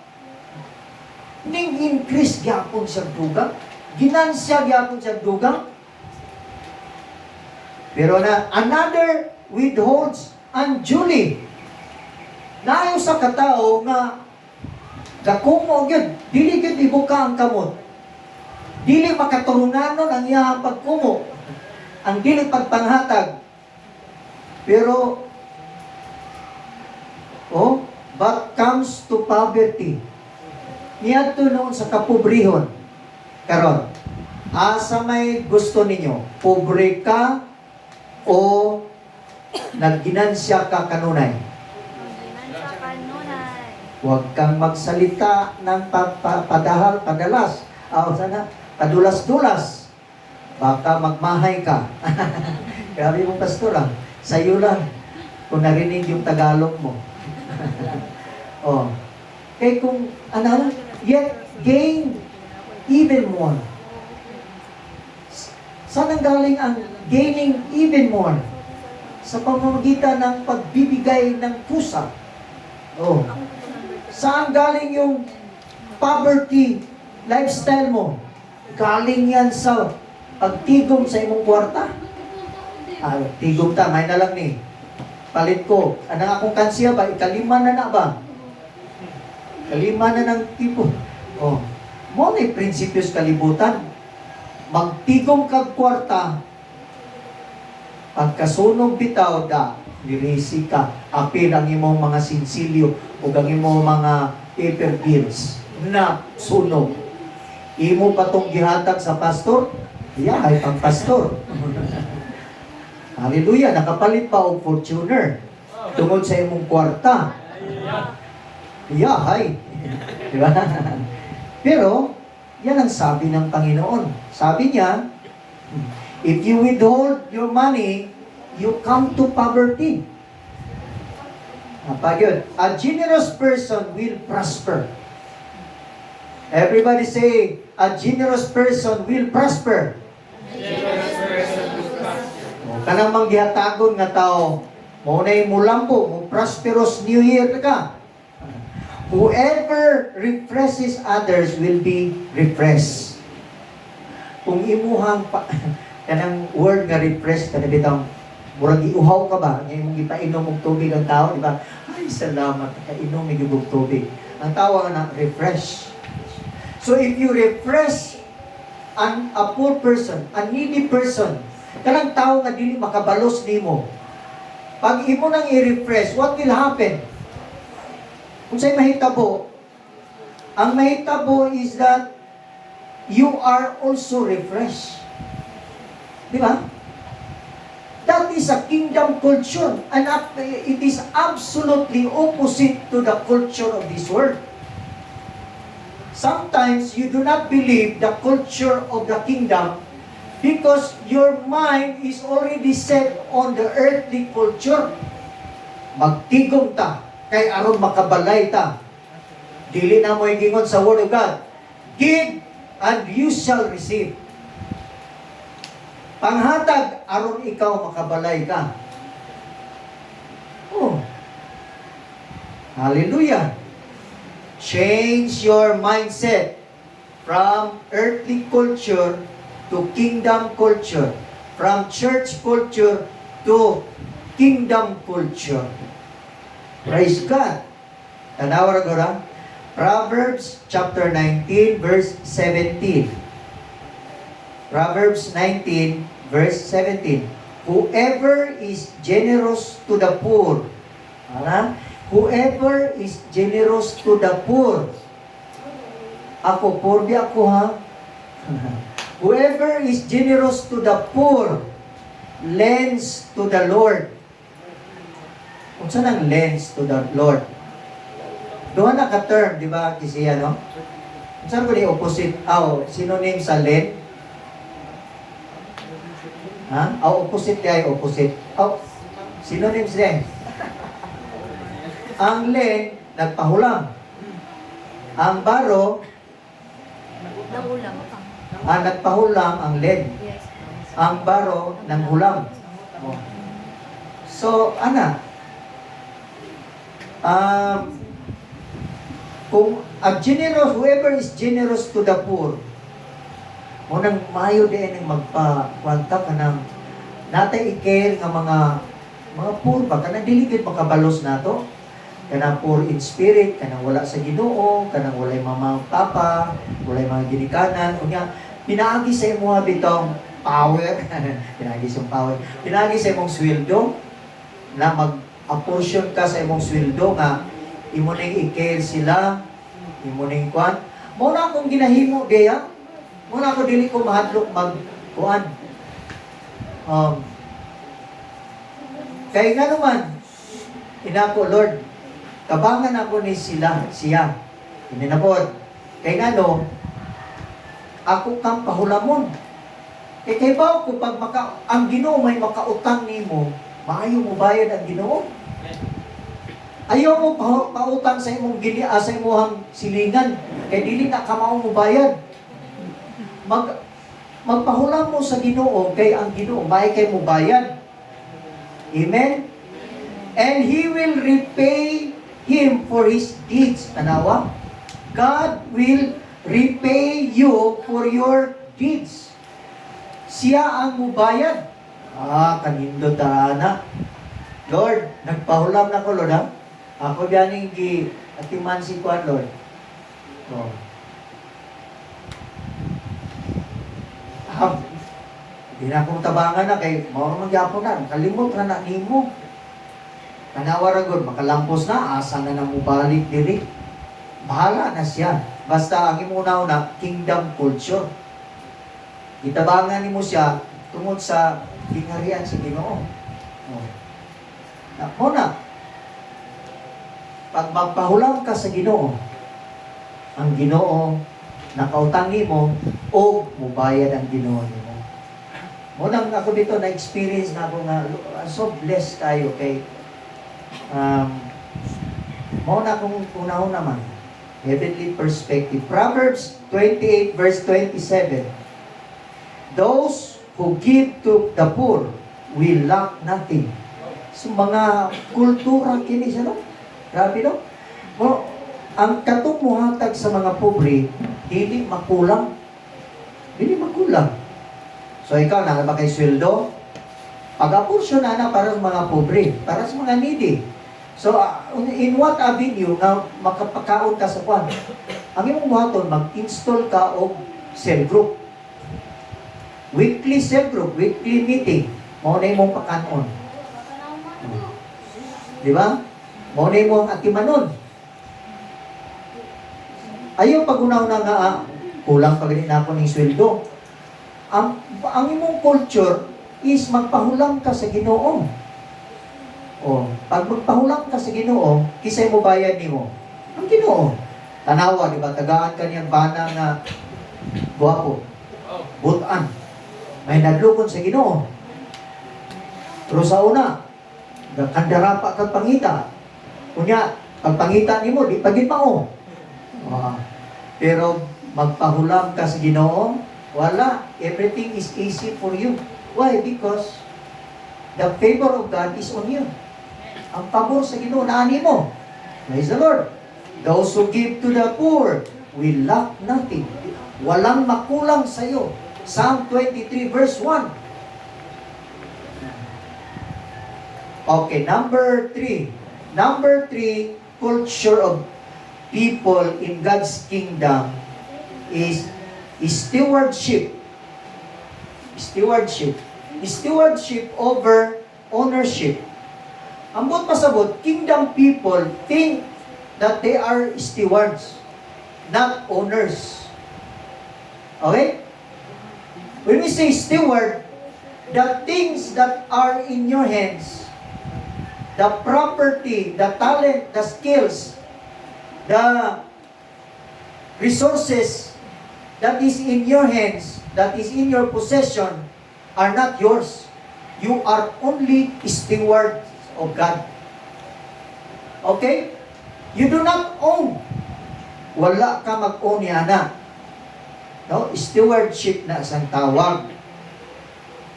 ning increase gyapon siya dugang, ginansya gyapon siya dugang. Pero na, another withholds unduly. Naayon sa katao nga, gakumo gyud, dili gyud ibuka ang kamot. Dili makaturunanon ang iyang pagkumo. Ang dili pagpanghatag. Pero, but comes to poverty. Niadto noon sa kapobrehon. Karon, asa may gusto ninyo? Pobre ka o nagginansya ka kanunay? Huwag kang magsalita ng padalas. Padulas-dulas. Baka magmahay ka. Grabe mo, pastor, ah. Sa'yo lang. Kung narinig yung Tagalog mo. Oh. Kaya kung, ano, yet gain even more. Saan ang galing ang gaining even more? Sa pamamagitan ng pagbibigay ng pusa. Oh. Saan galing yung poverty lifestyle mo? Galing yan sa pagtigom sa imong kwarta. Tigom ta, may na lang ni. Palit ko. Anong akong kansiya ba? Ikalima na ba? Kalima na ng tipo. Oh. Mo na prinsipyos kalibutan. Magtigom kag kwarta. Pagkasunog bitaw da, nirisi ka. Apil ang imong mga sinsilyo o ang imong mga paper bills na sunog. Imo pa tong gihatag sa pastor? Ay pang pastor. Hallelujah, nakapalit pa og Fortuner tungod sa imong kwarta. Ay. Diba? Pero, yan ang sabi ng Panginoon. Sabi niya, if you withhold your money, you come to poverty. Yun. A generous person will prosper. Everybody say, a generous person will prosper. Kanang manggihatagon nga tao, mo na mulambo, mo prosperous new year ka. Whoever refreshes others will be refreshed. Kung imuhang kanang word nga refresh kada bitaw, murag iuhaw ka ba? Nga imong gipainom og tubig ang tao, di ba? Ay, salamat, kainom mig og tubig. Ang tawag na refresh. So if you refresh a poor person, a needy person, kanang tao nga dili makabalos nimo, pag imo nang i-refresh, what will happen? Kung sa'y mahitabo, ang mahitabo is that you are also refreshed. Di ba? That is a kingdom culture, and it is absolutely opposite to the culture of this world. Sometimes you do not believe the culture of the kingdom because your mind is already set on the earthly culture. Magtigom ta, kay aron makabalay ta. Dili na mo gingon sa Word of God. Give and you shall receive. Panghatag aron ikaw makabalay ka. Oh. Hallelujah. Change your mindset from earthly culture to kingdom culture. From church culture to kingdom culture. Praise God. Tanawa ra Proverbs chapter 19 verse 17. Proverbs 19 verse 17. Whoever is generous to the poor. Whoever is generous to the poor. Ako, poor di ako ha. Whoever is generous to the poor lends to the Lord. Kung saan ang lends to the Lord? Doon na ka-term, di ba, kisiya, no? Kung saan ko ni opposite? Synonym sa lend? Opposite kaya opposite. Synonym siya. Ang lend, nagpahulam. Ang baro, nagpahulam ang lend. Ang baro, nanghulam. So, kung whoever is generous to the poor, munang mayo din ang magpakwanta ka ng natay i-care nga mga poor ba, kanang diligid makabalos nato, kanang poor in spirit, kanang wala sa Ginoo, kanang walay mama papa, walay mga ginikanan, unya pinaagi sa imo bitong power, pinaagi sa power, pinaagi sa imong sweldo na mag-apportion ka sa imong sweldo nga imo ning i-care sila, imo ning kwan. Mo na akong ginahimo diya. Mo na ako dili ko mahadlok mag-kuan. Kaya nga naman, inako Lord, tabangan ako ni siya. Hindi na po. Kaya nga no, ako kang pahulamon. Kay ba ko pag ang Ginoo may makautang nimo, maayo mo bayad ang Ginoo? Ayaw mo pautang sa imong sa imong silingan, kay dili na kamao mo bayad. Magpahulam mo sa Ginoo, kay ang Ginoo may kay mo bayad. Amen? And He will repay him for his deeds. Tanawa? God will repay you for your deeds. Siya ang mubayad. Kanindot na. Lord, nagpahulam na ko, Lord, ha? Ako ganing atiman si Kwan, Lord. Oh. Hindi na akong tabangan na kay mauro magyapon na. Kalimot na na nimo. Kanawara gud makalampos na, asa na mo balik diri. Bahala na siya. Basta ang imo na kingdom culture. Itabangan nimo siya tungod sa kingharian si Ginoo. Oh. Na, pag magpahulam ka sa Ginoo, ang Ginoo nakautang nimo o mubayad ang Ginoo nimo. Munang ako dito na experience na ako nga so blessed tayo kay muna akong unahon naman heavenly perspective. Proverbs 28 verse 27. Those who give to the poor will lack nothing. So mga kultura kini siya, no? Grabe, no? Ang katong muhatag sa mga pobre, dili makulang. Dili makulang. So ikaw na ba kay sweldo? Pag-aporsyon na para sa mga pobre, para sa mga needy. So, in what avenue na makapakaon ka sa kwan? Ang imong buhaton, mag-install ka og cell group. Weekly cell group, weekly meeting. Mao na imong pakanon. Di ba? Mao na imong atimanon. Ayaw pagunaw na nga, kulang pa ganit na ako ng sweldo. Ang imong culture is magpahulam ka sa Ginoo. Pag magpahulam ka sa Ginoo, kisay mo bayad nimo? Ang Ginoo. Tanawa, di ba? Tagaan ka niyang bana nga guwapo. Butan. May nadlukon sa Ginoo. Pero sa una, kandara pa kang pangita. Kunya, pag pangita nimo, di pagit mao. Pero magpahulam ka sa Ginoo, wala. Everything is easy for you. Why? Because the favor of God is on you. Ang pabor sa Ginoo naani mo. Praise the Lord. Those who give to the poor will lack nothing. Walang makulang sa iyo. Psalm 23 verse 1. Okay, number 3. Number 3, culture of people in God's kingdom is stewardship. Stewardship. Stewardship over ownership. Ambot pasabot, kingdom people think that they are stewards, not owners. Okay? When we say steward, the things that are in your hands, the property, the talent, the skills, the resources that is in your hands, that is in your possession, are not yours. You are only steward of God. Okay? You do not own. Wala ka mag-own yana. No? Stewardship na isang tawag.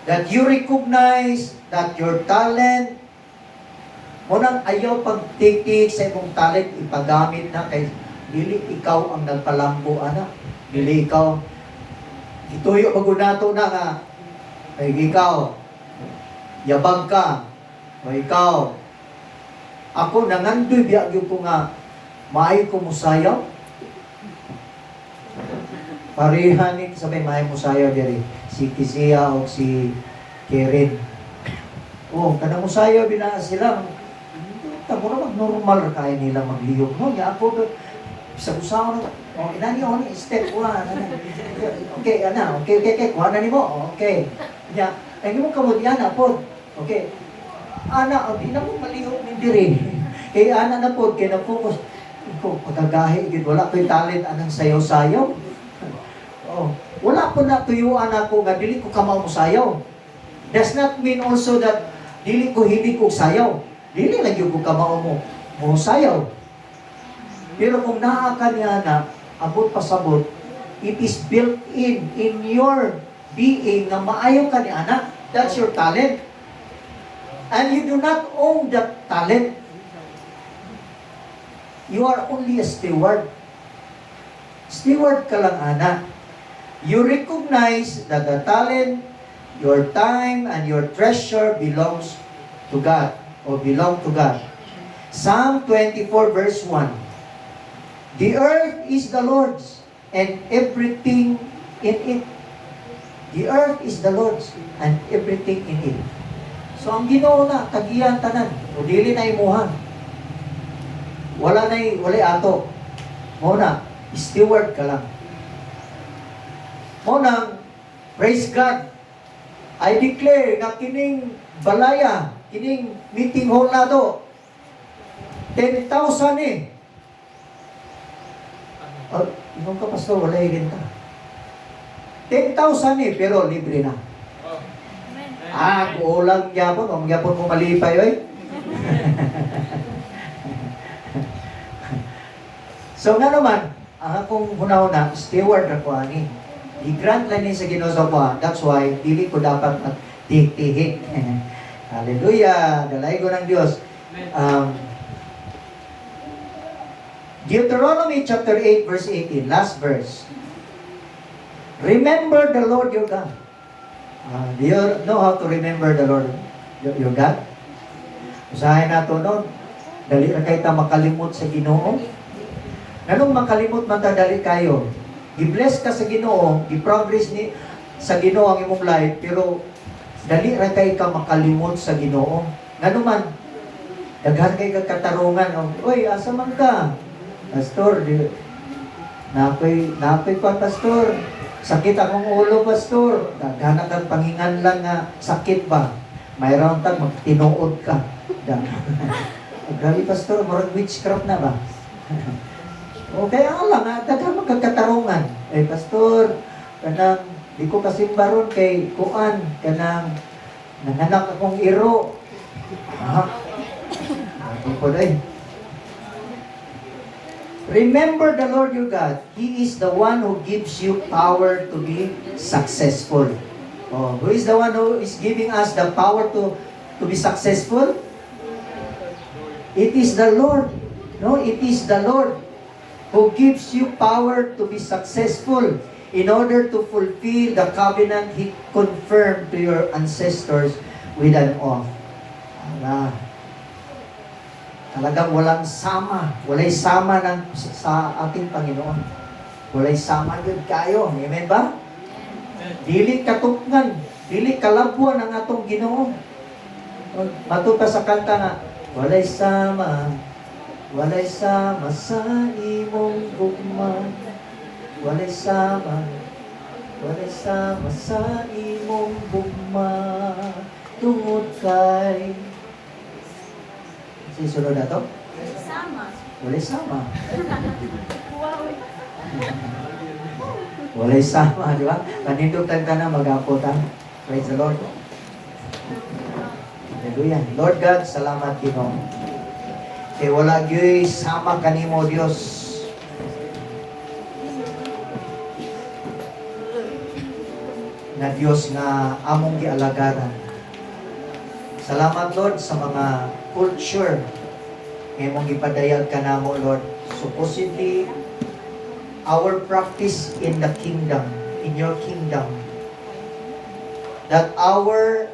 That you recognize that your talent, munang ayaw pagtiktik sa imong talent, ipagamit na kay dili ikaw ang nagpalambo, anak. Dili ikaw. Ituyo magunato na nga. Kay ikaw, yabang ka. O ikaw, ako nangandoy biyagyo ko nga, maayo ko musayaw. Parehan ni sabay maayo musayaw diri. Si Kizia o si Karen. Kanang musayaw bila sila. Tamo na mag-normal kaya nila magliyog. Ya ako, sa usaw na, inani o ni, step 1. Okay, okay, kuha na ni mo. Okay. Ya, ay mo kamot yan, po. Okay. Ana, di na mo malihog ni diri. Kaya ana na po, kaya na-focus. Ikaw, pagkagahi, wala ko'y talent, anang sayaw-sayaw. wala po na tuyuan ako nga dili ko kamao mo sayaw. Does not mean also that dili ko hindi ko sayaw. Dili lang yung ko kamao mo sayaw. Pero kung naa ka niya na abot pasabot, it is built in your being na maayo ka ni anak. That's your talent. And you do not own that talent. You are only a steward. Steward ka lang, anak. You recognize that the talent, your time, and your treasure belongs to God or belong to God. Psalm 24 verse 1. The earth is the Lord's and everything in it. The earth is the Lord's and everything in it. So ang Ginoo na tagiyan tanan, o dili na imuha. Wala ato. Mo na steward ka lang. Mo nang praise God. I declare na kining balaya, kining meeting hall na to, 10,000 eh. Inong ka pastor, wala rin ta. 10,000 eh, pero libre na. Kulang gyapon, ang gyapon mo malipay, oy. So nga naman, ang akong hunahuna, steward ako ani. I-grant lang ni sa Ginoo sa ko. That's why, dili ko dapat magtihik-tihik. Hallelujah! Dalay ko ng Diyos. Deuteronomy chapter 8 verse 18, last verse. Remember the Lord your God. Do you know how to remember the Lord your God? Usahay nato noon. Dali na kayo ta makalimot sa Ginoo. Anong makalimot man ta dali kayo? I-bless ka sa Ginoo, i-progress ni sa Ginoo ang imong life, pero dali ra kay ka makalimot sa Ginoo. Ngano man daghan kay ka katarungan. Oy, asa man ka? Pastor, napay ko pastor. Sakit akong ulo, pastor. Daghan kang pangingan lang nga sakit ba? Mayroon tag magtinuod ka. Grabe pastor, murag witchcraft na ba? O kaya lang, daghan magkakatarungan. Pastor, kanang di ko kasi baron kay kuan, kanang nanganak akong iro. Hindi po day. Remember the Lord your God. He is the one who gives you power to be successful. Who is the one who is giving us the power to be successful? It is the Lord. No, it is the Lord who gives you power to be successful in order to fulfill the covenant He confirmed to your ancestors with an oath. Talagang walang sama. Walay sama sa ating Panginoon. Walay sama yun kayo. Amen ba? Dili katupngan. Dili kalabuan ang atong Ginoo. Matuta sa kanta nga, walay sama sa imong gugma. Walay sama sa imong gugma. Tungod kay sunod na to? Walay sama. Walay sama, di ba? Panindutan ka na, mag-apotan. Praise the Lord. Hallelujah. Lord God, salamat Ginoo. Kaya wala gyud sama kanimo Dios. Na Dios nga among gialagaran. Salamat Lord sa mga culture nga mong ipadayag ka namo Lord. Supposedly our practice in the kingdom, in your kingdom, that our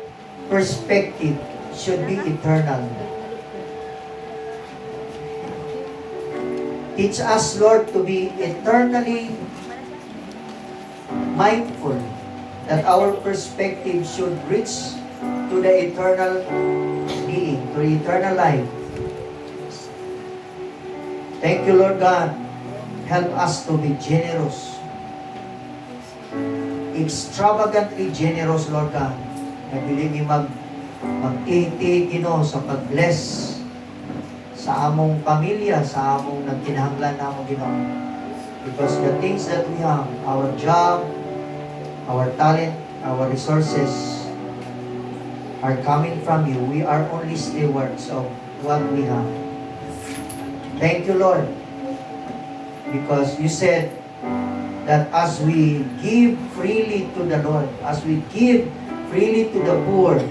perspective should be eternal. Teach us, Lord, to be eternally mindful that our perspective should reach to the eternal being, to the eternal life. Thank you, Lord God. Help us to be generous. Extravagantly generous, Lord God. Nabili mi mag-iti, Ginoo, sa pag-bless sa among pamilya, sa among nagkinahanglan namong Ginoo. Because the things that we have, our job, our talent, our resources are coming from you. We are only stewards of what we have. Thank you, Lord, because you said that as we give freely to the Lord, as we give freely to the poor,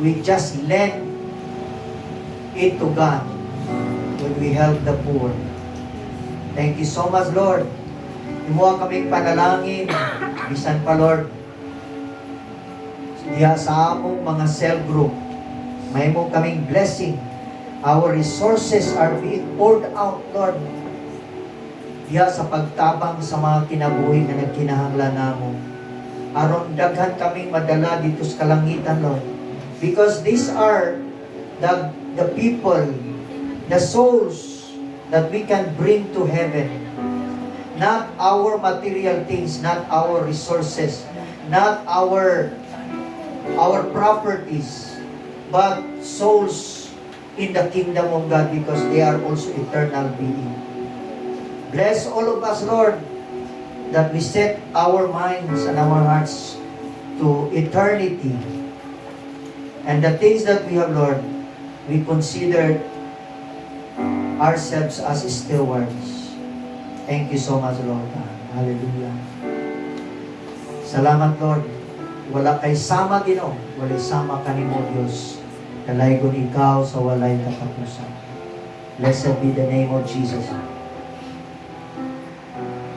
we just lend it to God when we help the poor. Thank you so much, Lord. Imuha kaming panalangin, bisan pa, Lord, diha sa among mga cell group, may mo kaming blessing. Our resources are being poured out, Lord, diha sa pagtabang sa mga kinabuhi na nagkinahanglan namo. Aron daghan kaming madala dito sa kalangitan, Lord. Because these are the people, the souls that we can bring to heaven. Not our material things, not our resources, not our properties, but souls in the kingdom of God, because they are also eternal being. Bless all of us, Lord, that we set our minds and our hearts to eternity. And the things that we have, Lord, we consider ourselves as stewards. Thank you so much, Lord. Hallelujah. Salamat, Lord. Wala kay sama, Ginoo. Walay sama kanimo, Dios. Dalaygon ikaw sa walay katapusan. Blessed be the name of Jesus.